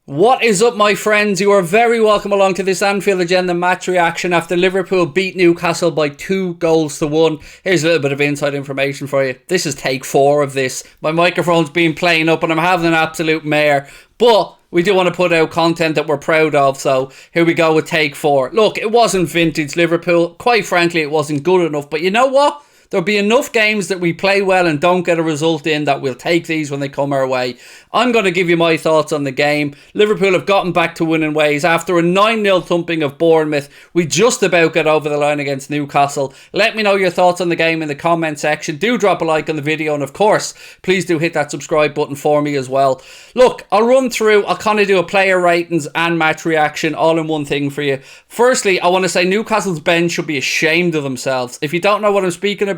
What is up, my friends? You are very welcome along to this Anfield Agenda match reaction after Liverpool beat Newcastle by 2-1. Here's a little bit of inside information for you. This is take 4 of this. My microphone's been playing up and I'm having an absolute mare. But we do want to put out content that we're proud of, so here we go with take 4. Look, it wasn't vintage Liverpool. Quite frankly, it wasn't good enough. But you know what? There'll be enough games that we play well and don't get a result in that we'll take these when they come our way. I'm going to give you my thoughts on the game. Liverpool have gotten back to winning ways. After a 9-0 thumping of Bournemouth, we just about got over the line against Newcastle. Let me know your thoughts on the game in the comment section. Do drop a like on the video, and of course, please do hit that subscribe button for me as well. Look, I'll run through, I'll kind of do a player ratings and match reaction all in one thing for you. Firstly, I want to say Newcastle's bench should be ashamed of themselves. If you don't know what I'm speaking about,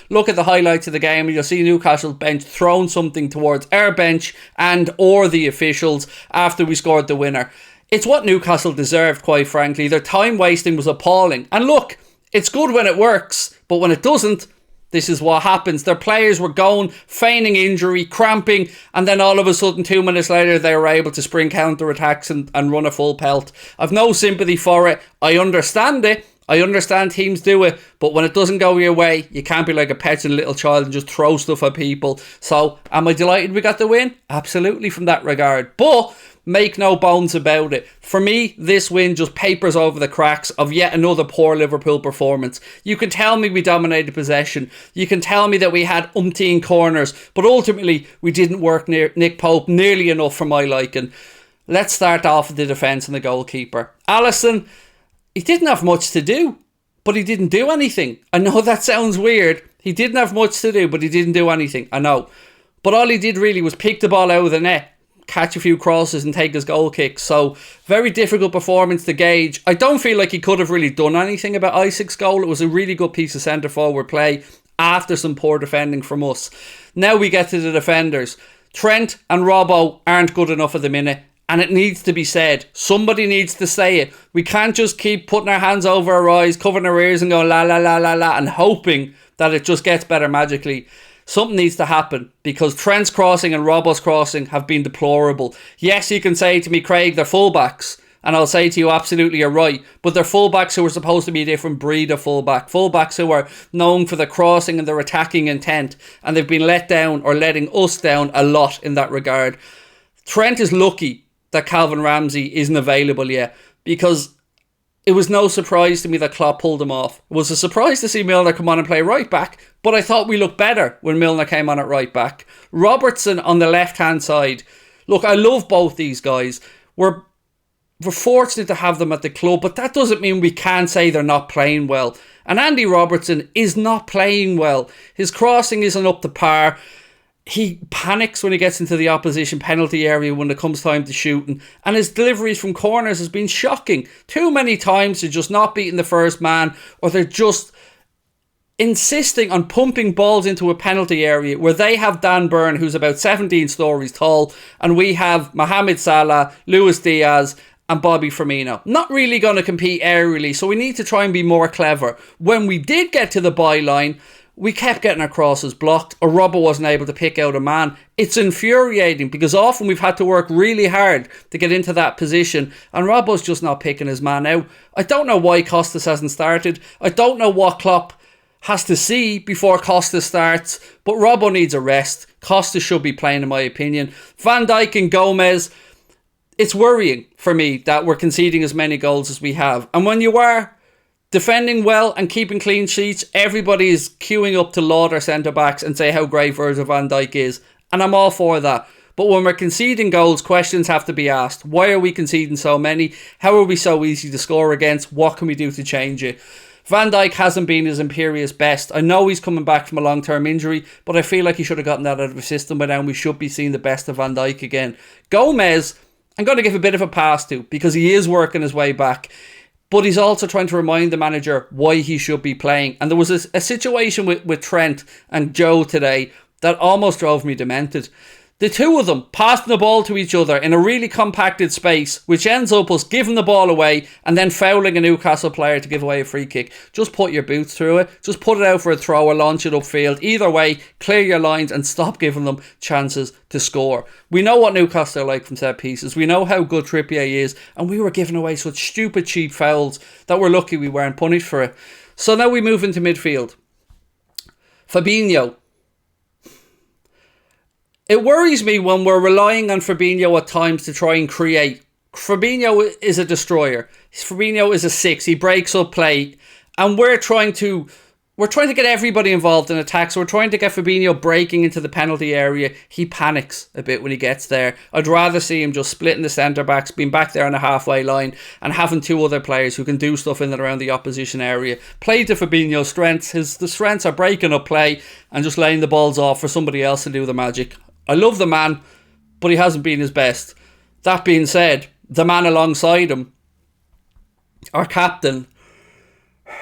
look at the highlights of the game and you'll see Newcastle's bench throwing something towards our bench and or the officials after we scored the winner. It's what Newcastle deserved, quite frankly. Their time wasting was appalling. And look, it's good when it works, but when it doesn't, this is what happens. Their players were going, feigning injury, cramping, and then all of a sudden 2 minutes later they were able to spring counter-attacks and run a full pelt. I've no sympathy for it. I understand it. I understand teams do it, but when it doesn't go your way, you can't be like a petulant little child and just throw stuff at people. So, am I delighted we got the win? Absolutely, from that regard. But make no bones about it. For me, this win just papers over the cracks of yet another poor Liverpool performance. You can tell me we dominated possession. You can tell me that we had umpteen corners, but ultimately we didn't work near Nick Pope nearly enough for my liking. Let's start off with the defence and the goalkeeper. Alisson, he didn't have much to do, but he didn't do anything. I know that sounds weird. He didn't have much to do, but he didn't do anything. I know. But all he did really was pick the ball out of the net, catch a few crosses and take his goal kicks. So, very difficult performance to gauge. I don't feel like he could have really done anything about Isaac's goal. It was a really good piece of centre-forward play after some poor defending from us. Now we get to the defenders. Trent and Robbo aren't good enough at the minute. And it needs to be said. Somebody needs to say it. We can't just keep putting our hands over our eyes, covering our ears and going la la la la la and hoping that it just gets better magically. Something needs to happen because Trent's crossing and Robbo's crossing have been deplorable. Yes, you can say to me, Craig, they're fullbacks. And I'll say to you, absolutely, you're right. But they're fullbacks who are supposed to be a different breed of fullback. Fullbacks who are known for their crossing and their attacking intent. And they've been let down or letting us down a lot in that regard. Trent is lucky that Calvin Ramsey isn't available yet, because it was no surprise to me that Klopp pulled him off. It was a surprise to see Milner come on and play right back, but I thought we looked better when Milner came on at right back. Robertson on the left-hand side. Look, I love both these guys. We're fortunate to have them at the club, but that doesn't mean we can't say they're not playing well. And Andy Robertson is not playing well. His crossing isn't up to par. He panics when he gets into the opposition penalty area when it comes time to shooting. And his deliveries from corners has been shocking. Too many times they're just not beating the first man, or they're just insisting on pumping balls into a penalty area where they have Dan Burn, who's about 17 stories tall, and we have Mohamed Salah, Luis Diaz and Bobby Firmino. Not really going to compete aerially, so we need to try and be more clever. When we did get to the byline, we kept getting our crosses blocked, or Robbo wasn't able to pick out a man. It's infuriating because often we've had to work really hard to get into that position and Robbo's just not picking his man out. I don't know why Costas hasn't started. I don't know what Klopp has to see before Costas starts, but Robbo needs a rest. Costas should be playing, in my opinion. Van Dijk and Gomez, it's worrying for me that we're conceding as many goals as we have. And when you are defending well and keeping clean sheets, everybody is queuing up to laud our centre-backs and say how great Virgil van Dijk is. And I'm all for that. But when we're conceding goals, questions have to be asked. Why are we conceding so many? How are we so easy to score against? What can we do to change it? Van Dijk hasn't been his imperious best. I know he's coming back from a long-term injury, but I feel like he should have gotten that out of his system by now and we should be seeing the best of Van Dijk again. Gomez, I'm going to give a bit of a pass to because he is working his way back. But he's also trying to remind the manager why he should be playing. And there was a situation with Trent and Joe today that almost drove me demented. The two of them passing the ball to each other in a really compacted space, which ends up us giving the ball away and then fouling a Newcastle player to give away a free kick. Just put your boots through it. Just put it out for a throw or launch it upfield. Either way, clear your lines and stop giving them chances to score. We know what Newcastle are like from set pieces. We know how good Trippier is, and we were giving away such stupid, cheap fouls that we're lucky we weren't punished for it. So now we move into midfield. Fabinho. It worries me when we're relying on Fabinho at times to try and create. Fabinho is a destroyer. Fabinho is a 6. He breaks up play. And we're trying to get everybody involved in attacks. So we're trying to get Fabinho breaking into the penalty area. He panics a bit when he gets there. I'd rather see him just splitting the centre-backs, being back there on the halfway line and having two other players who can do stuff in and around the opposition area. Play to Fabinho's strengths. The strengths are breaking up play and just laying the balls off for somebody else to do the magic. I love the man, but he hasn't been his best. That being said, the man alongside him, our captain,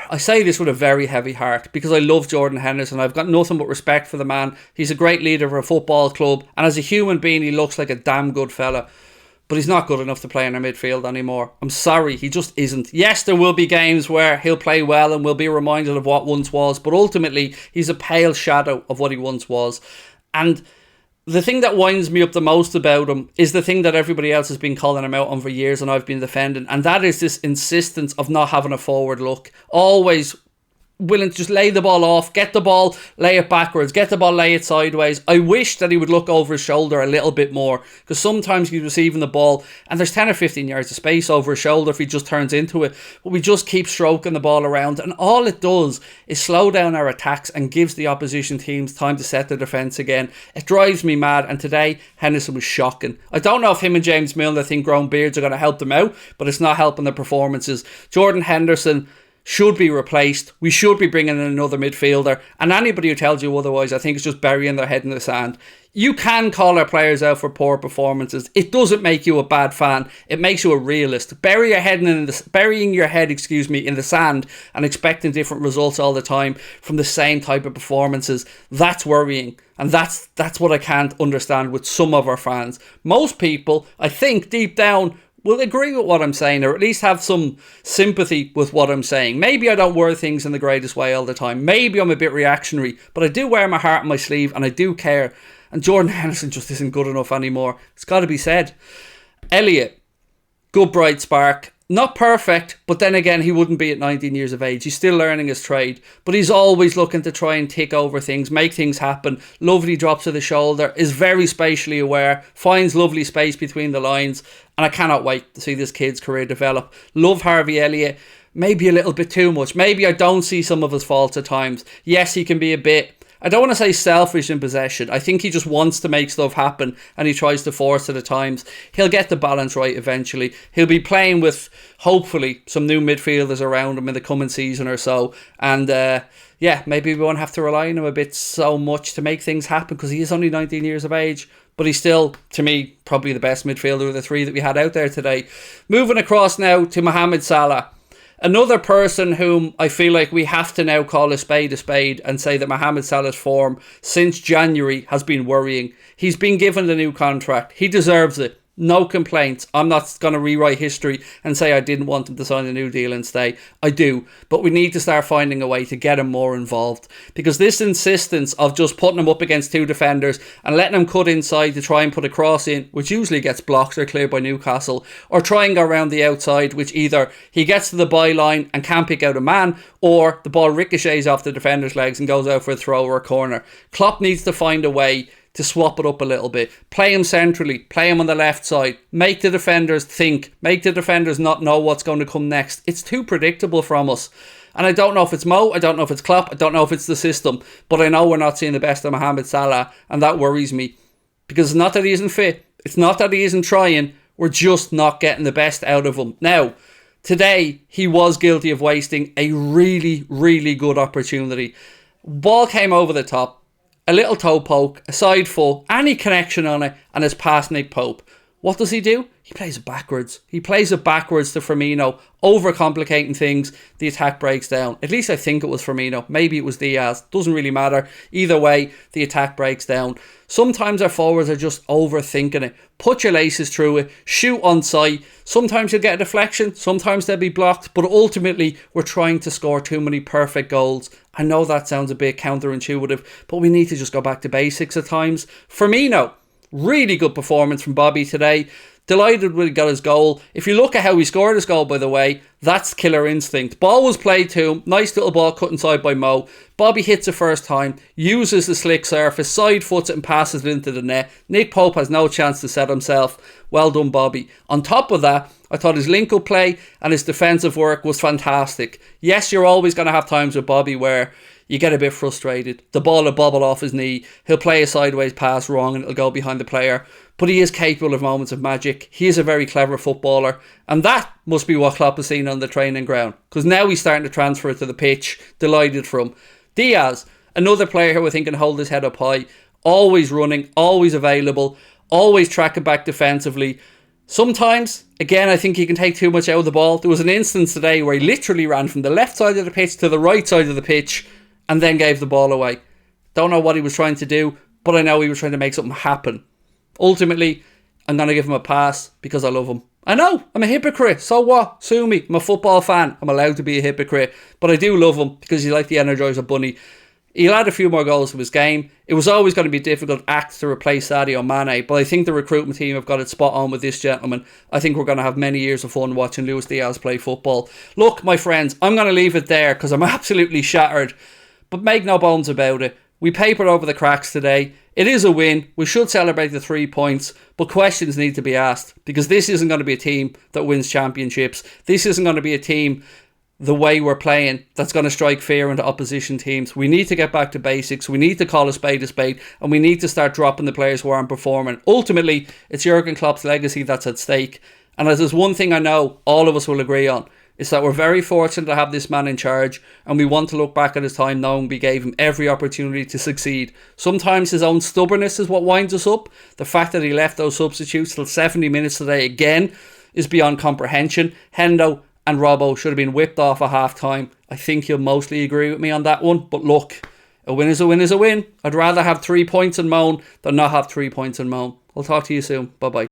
I say this with a very heavy heart because I love Jordan Henderson. I've got nothing but respect for the man. He's a great leader of a football club, and as a human being, he looks like a damn good fella. But he's not good enough to play in our midfield anymore. I'm sorry, he just isn't. Yes, there will be games where he'll play well and we'll be reminded of what once was, but ultimately, he's a pale shadow of what he once was. And the thing that winds me up the most about him is the thing that everybody else has been calling him out on for years and I've been defending, and that is this insistence of not having a forward look. Always willing to just lay the ball off, get the ball, lay it backwards, get the ball, lay it sideways. I wish that he would look over his shoulder a little bit more, because sometimes he's receiving the ball and there's 10 or 15 yards of space over his shoulder if he just turns into it, but we just keep stroking the ball around, and all it does is slow down our attacks and gives the opposition teams time to set their defence again. It drives me mad, and today Henderson was shocking. I don't know if him and James Milner think growing beards are going to help them out, but it's not helping their performances. Jordan Henderson should be replaced. We should be bringing in another midfielder, and anybody who tells you otherwise, I think, is just burying their head in the sand. You can call our players out for poor performances. It doesn't make you a bad fan. It makes you a realist. Burying your head in the sand and expecting different results all the time from the same type of performances, that's worrying. And that's what I can't understand with some of our fans. Most people, I think, deep down, will agree with what I'm saying, or at least have some sympathy with what I'm saying. Maybe I don't word things in the greatest way all the time. Maybe I'm a bit reactionary, but I do wear my heart on my sleeve and I do care. And Jordan Henderson just isn't good enough anymore. It's got to be said. Elliott, good bright spark. Not perfect, but then again, he wouldn't be at 19 years of age. He's still learning his trade, but he's always looking to try and tick over things, make things happen. Lovely drops of the shoulder, is very spatially aware, finds lovely space between the lines, and I cannot wait to see this kid's career develop. Love Harvey Elliott. Maybe a little bit too much. Maybe I don't see some of his faults at times. Yes, he can be a bit, I don't want to say selfish in possession. I think he just wants to make stuff happen and he tries to force it at times. He'll get the balance right eventually. He'll be playing with, hopefully, some new midfielders around him in the coming season or so. And maybe we won't have to rely on him a bit so much to make things happen, because he is only 19 years of age. But he's still, to me, probably the best midfielder of the three that we had out there today. Moving across now to Mohamed Salah. Another person whom I feel like we have to now call a spade and say that Mohamed Salah's form since January has been worrying. He's been given the new contract. He deserves it. No complaints. I'm not going to rewrite history and say I didn't want him to sign a new deal and stay. I do. But we need to start finding a way to get him more involved. Because this insistence of just putting him up against two defenders and letting him cut inside to try and put a cross in, which usually gets blocked or cleared by Newcastle, or try and go around the outside, which either he gets to the byline and can't pick out a man, or the ball ricochets off the defender's legs and goes out for a throw or a corner. Klopp needs to find a way to swap it up a little bit. Play him centrally, play him on the left side, make the defenders think, make the defenders not know what's going to come next. It's too predictable from us. And I don't know if it's Mo, I don't know if it's Klopp, I don't know if it's the system, but I know we're not seeing the best of Mohamed Salah, and that worries me. Because it's not that he isn't fit, it's not that he isn't trying, we're just not getting the best out of him. Now, today, he was guilty of wasting a really, really good opportunity. Ball came over the top, a little toe poke, a side foot, any connection on it, and it's past Nick Pope. What does he do? He plays it backwards. He plays it backwards to Firmino, overcomplicating things. The attack breaks down. At least I think it was Firmino. Maybe it was Diaz. Doesn't really matter. Either way, the attack breaks down. Sometimes our forwards are just overthinking it. Put your laces through it. Shoot on sight. Sometimes you'll get a deflection. Sometimes they'll be blocked. But ultimately, we're trying to score too many perfect goals. I know that sounds a bit counterintuitive, but we need to just go back to basics at times. Firmino. Really good performance from Bobby today. Delighted when he got his goal. If you look at how he scored his goal, by the way, that's killer instinct. Ball was played to him. Nice little ball cut inside by Mo. Bobby hits it first time, uses the slick surface, side foots it and passes it into the net. Nick Pope has no chance to set himself. Well done, Bobby. On top of that, I thought his link-up play and his defensive work was fantastic. Yes, you're always going to have times with Bobby where you get a bit frustrated. The ball will bobble off his knee. He'll play a sideways pass wrong and it'll go behind the player. But he is capable of moments of magic. He is a very clever footballer. And that must be what Klopp has seen on the training ground. Because now he's starting to transfer it to the pitch. Delighted for him. Diaz, another player who I think can hold his head up high. Always running, always available, always tracking back defensively. Sometimes, again, I think he can take too much out of the ball. There was an instance today where he literally ran from the left side of the pitch to the right side of the pitch and then gave the ball away. Don't know what he was trying to do, but I know he was trying to make something happen. Ultimately, I'm going to give him a pass because I love him. I know, I'm a hypocrite. So what? Sue me. I'm a football fan. I'm allowed to be a hypocrite. But I do love him because he's like the Energizer Bunny. He'll add a few more goals to his game. It was always going to be a difficult act to replace Sadio Mane, but I think the recruitment team have got it spot on with this gentleman. I think we're going to have many years of fun watching Luis Diaz play football. Look, my friends, I'm going to leave it there because I'm absolutely shattered. But make no bones about it. We papered over the cracks today. It is a win. We should celebrate the 3 points, but questions need to be asked because this isn't going to be a team that wins championships. This isn't going to be a team the way we're playing that's going to strike fear into opposition teams. We need to get back to basics. We need to call a spade, and we need to start dropping the players who aren't performing. Ultimately, it's Jurgen Klopp's legacy that's at stake. And as there's one thing I know all of us will agree on, is that we're very fortunate to have this man in charge, and we want to look back at his time knowing we gave him every opportunity to succeed. Sometimes his own stubbornness is what winds us up. The fact that he left those substitutes till 70 minutes today again is beyond comprehension. Hendo and Robbo should have been whipped off at half time. I think you'll mostly agree with me on that one, but look, a win is a win is a win. I'd rather have 3 points in Moan than not have 3 points in Moan. I'll talk to you soon. Bye bye.